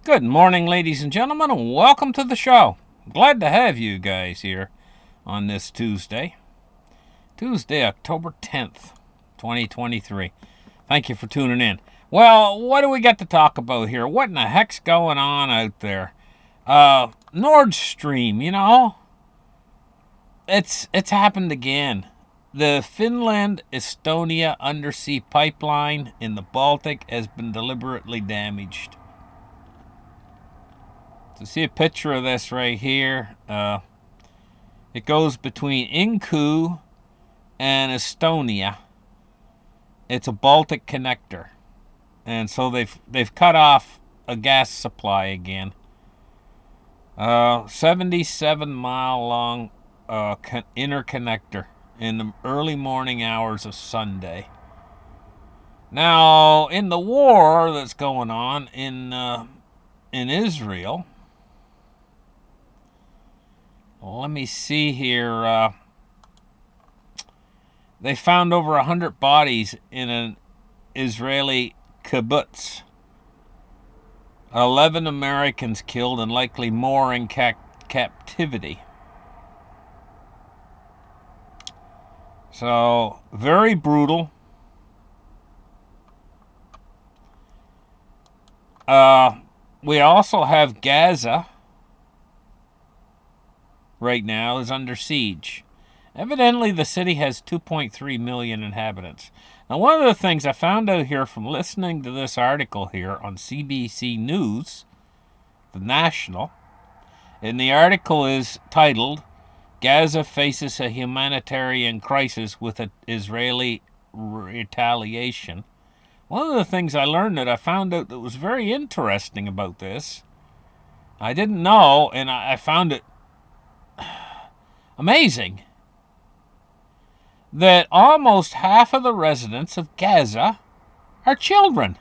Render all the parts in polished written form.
Good morning, ladies and gentlemen, and welcome to the show. Glad to have you guys here on this Tuesday, October 10th, 2023. Thank you for tuning in. Well, what do we got to talk about here? What in the heck's going on out there? Nordstream, it's happened again. The Finland-Estonia undersea pipeline in the Baltic has been deliberately damaged. So see a picture of this right here. It goes between Inku and Estonia. It's a Baltic connector, and so they've cut off a gas supply again. 77-mile long interconnector in the early morning hours of Sunday. Now, in the war that's going on in Israel, let me see here. They found over 100 bodies in an Israeli kibbutz. 11 Americans killed and likely more in captivity. So, very brutal. We also have Gaza right now is under siege. Evidently, the city has 2.3 million inhabitants. Now, one of the things I found out here from listening to this article here on CBC News, the National, and the article is titled, Gaza Faces a Humanitarian Crisis with an Israeli Retaliation. One of the things I learned that I found out that was very interesting about this, I didn't know, and I found it amazing, that almost half of the residents of Gaza are children.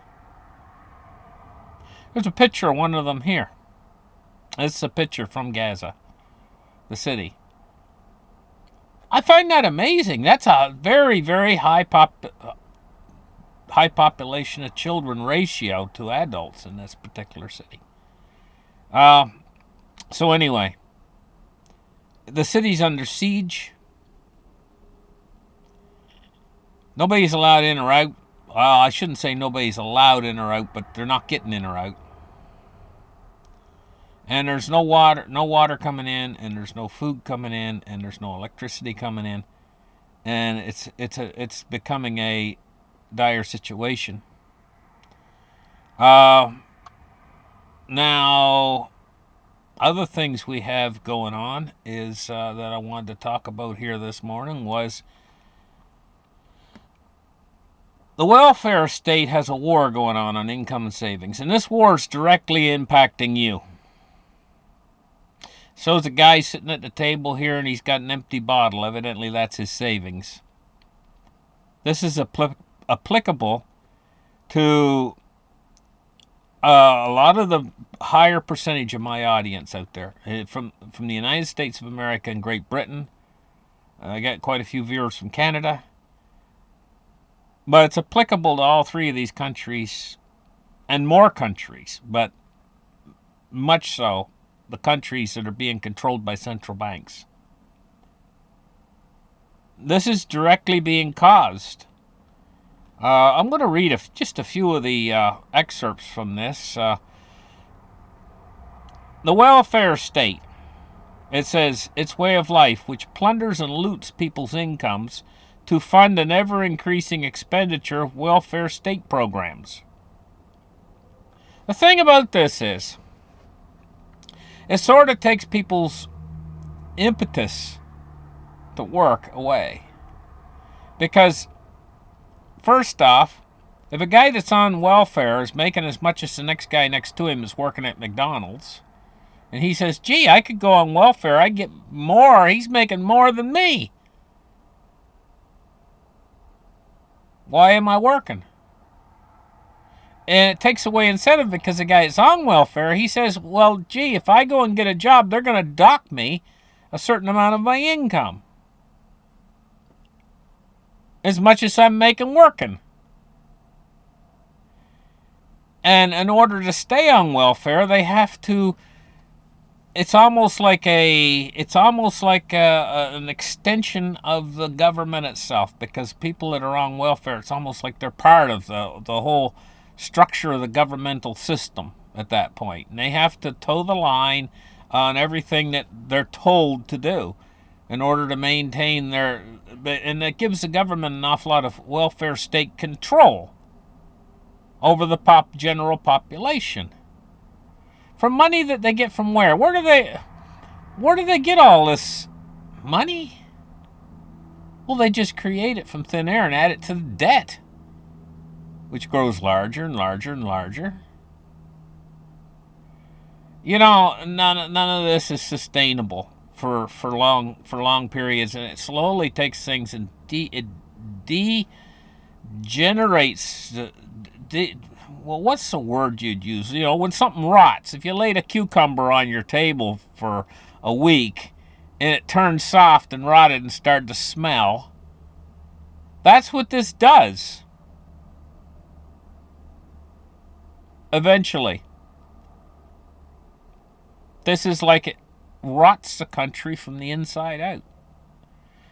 There's a picture of one of them here. It's a picture from Gaza, the city. I find that amazing. That's a very, very high population of children ratio to adults in this particular city. So anyway, the city's under siege. Nobody's allowed in or out. Well, I shouldn't say nobody's allowed in or out, but they're not getting in or out. And there's no water coming in, and there's no food coming in, and there's no electricity coming in, and it's becoming a dire situation. Now, other things we have going on is that I wanted to talk about here this morning was the welfare state has a war going on income and savings, and this war is directly impacting you. So there's a guy sitting at the table here, and he's got an empty bottle. Evidently, that's his savings. This is applicable to a lot of the higher percentage of my audience out there from the United States of America and Great Britain. I got quite a few viewers from Canada. But it's applicable to all three of these countries and more countries, but much so the countries that are being controlled by central banks. This is directly being caused. I'm going to read just a few of the excerpts from this. The welfare state. It says, its way of life, which plunders and loots people's incomes to fund an ever-increasing expenditure of welfare state programs. The thing about this is, it sort of takes people's impetus to work away. Because, first off, if a guy that's on welfare is making as much as the next guy next to him is working at McDonald's, and he says, gee, I could go on welfare, I get more, he's making more than me. Why am I working? And it takes away incentive because the guy is on welfare. He says, well, gee, if I go and get a job, they're going to dock me a certain amount of my income. As much as I'm making working. And in order to stay on welfare, they have to. It's almost like an extension of the government itself, because people that are on welfare, it's almost like they're part of the whole structure of the governmental system at that point, and they have to toe the line on everything that they're told to do in order to maintain their. And it gives the government an awful lot of welfare state control over the general population. From money that they get from where? Where do they get all this money? Well, they just create it from thin air and add it to the debt, which grows larger and larger and larger. None of this is sustainable for long periods, and it slowly takes things and it degenerates. Well, what's the word you'd use? When something rots. If you laid a cucumber on your table for a week and it turned soft and rotted and started to smell, that's what this does. Eventually, this is like it rots the country from the inside out.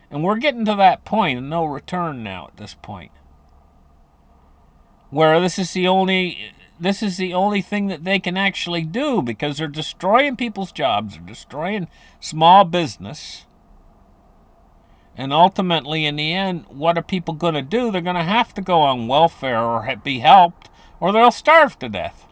And we're getting to that point of no return now at this point, where this is the only thing that they can actually do, because they're destroying people's jobs, they're destroying small business. And ultimately, in the end, what are people going to do? They're going to have to go on welfare or be helped, or they'll starve to death.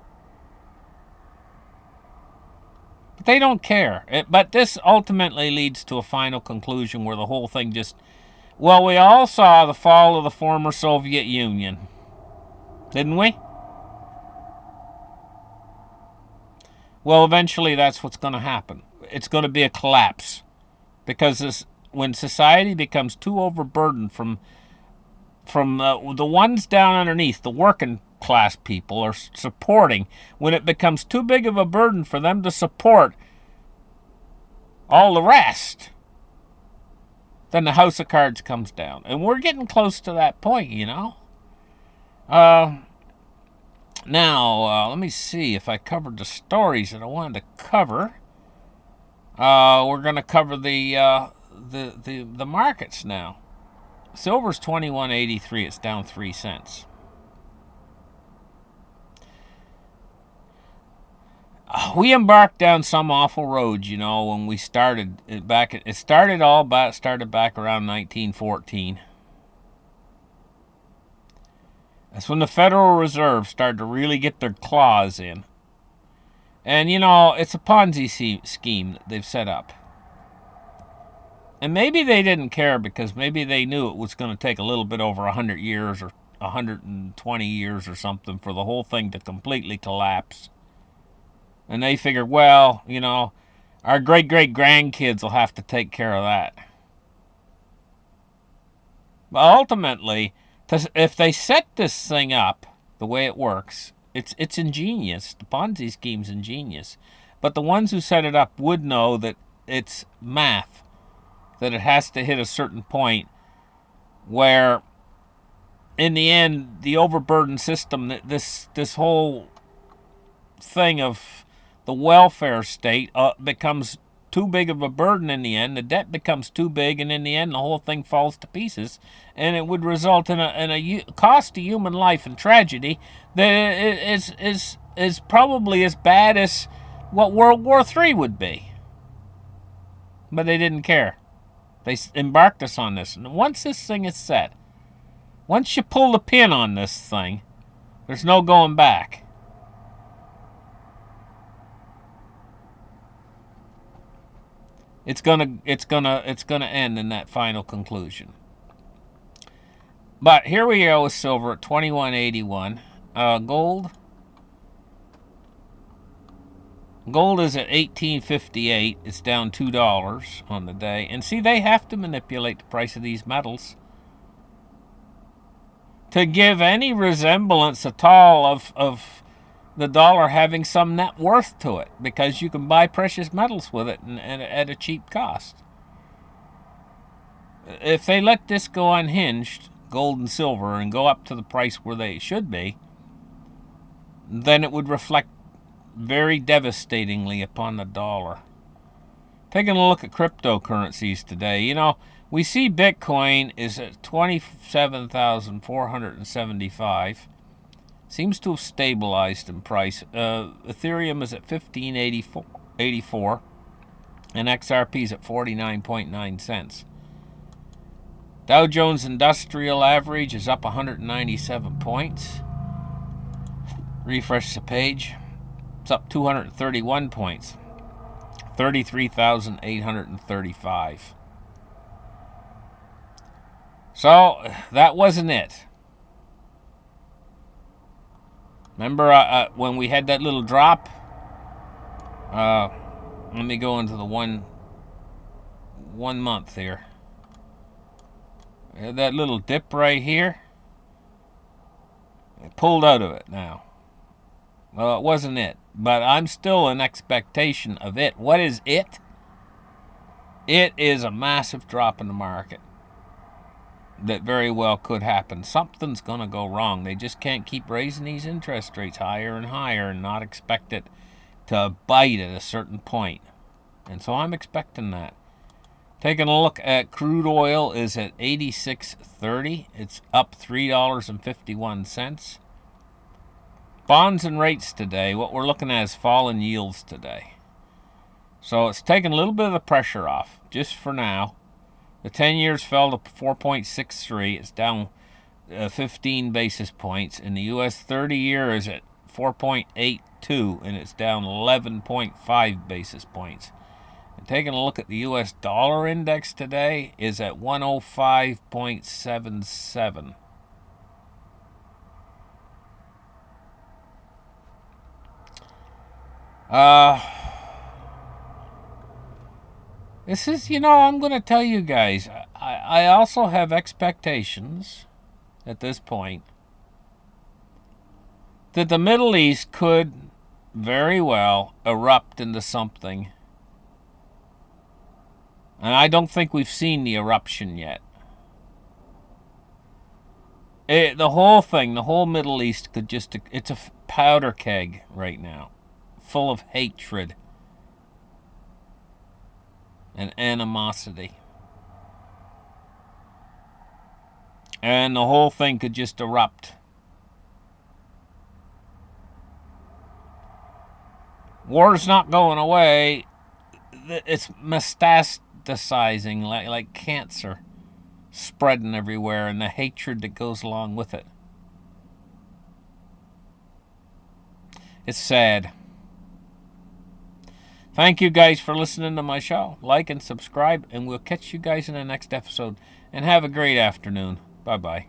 But they don't care. But this ultimately leads to a final conclusion where the whole thing just... Well, we all saw the fall of the former Soviet Union, didn't we? Well, eventually that's what's going to happen. It's going to be a collapse. Because when society becomes too overburdened from the ones down underneath, the working class people are supporting, when it becomes too big of a burden for them to support all the rest, then the house of cards comes down. And we're getting close to that point, Now, let me see if I covered the stories that I wanted to cover. We're going to cover the markets now. Silver's 21.83. It's down 3 cents. We embarked down some awful road, when we started back. It started back around 1914. That's when the Federal Reserve started to really get their claws in. And, it's a Ponzi scheme that they've set up. And maybe they didn't care, because maybe they knew it was going to take a little bit over 100 years or 120 years or something for the whole thing to completely collapse. And they figured, well, our great-great-grandkids will have to take care of that. But ultimately, if they set this thing up the way it works, it's ingenious. The Ponzi scheme's ingenious. But the ones who set it up would know that it's math, that it has to hit a certain point where, in the end, the overburdened system, this whole thing of the welfare state becomes too big of a burden in the end. The debt becomes too big, and in the end, the whole thing falls to pieces, and it would result in a cost to human life and tragedy that is probably as bad as what World War III would be. But they didn't care. They embarked us on this, and once this thing is set, once you pull the pin on this thing, there's no going back. It's gonna end in that final conclusion. But here we go with silver at 21.81. Gold is at 18.58. It's down $2 on the day. And see, they have to manipulate the price of these metals to give any resemblance at all of the dollar having some net worth to it, because you can buy precious metals with it and at a cheap cost. If they let this go unhinged, gold and silver, and go up to the price where they should be, then it would reflect very devastatingly upon the dollar. Taking a look at cryptocurrencies today, we see Bitcoin is at 27,475. Seems to have stabilized in price. Ethereum is at 1584, and XRP is at 49.9 cents. Dow Jones Industrial Average is up 197 points. Refresh the page. It's up 231 points. 33,835. So that wasn't it. Remember when we had that little drop? Let me go into the one month here. That little dip right here. I pulled out of it now. Well, it wasn't it, but I'm still in expectation of it. What is it? It is a massive drop in the market that very well could happen. Something's going to go wrong. They just can't keep raising these interest rates higher and higher and not expect it to bite at a certain point. And so I'm expecting that. Taking a look at crude oil is at 86.30. It's up $3.51. Bonds and rates today, what we're looking at is fallen yields today. So it's taking a little bit of the pressure off, just for now. The 10 years fell to 4.63. It's down 15 basis points. And the U.S. 30-year is at 4.82, and it's down 11.5 basis points. And taking a look at the U.S. dollar index today is at 105.77. This is, I'm going to tell you guys, I also have expectations at this point that the Middle East could very well erupt into something. And I don't think we've seen the eruption yet. The whole thing, the whole Middle East could just, it's a powder keg right now, full of hatred and animosity. And the whole thing could just erupt. War's not going away. It's metastasizing like cancer, spreading everywhere, and the hatred that goes along with it. It's sad. Thank you guys for listening to my show. Like and subscribe, and we'll catch you guys in the next episode. And have a great afternoon. Bye-bye.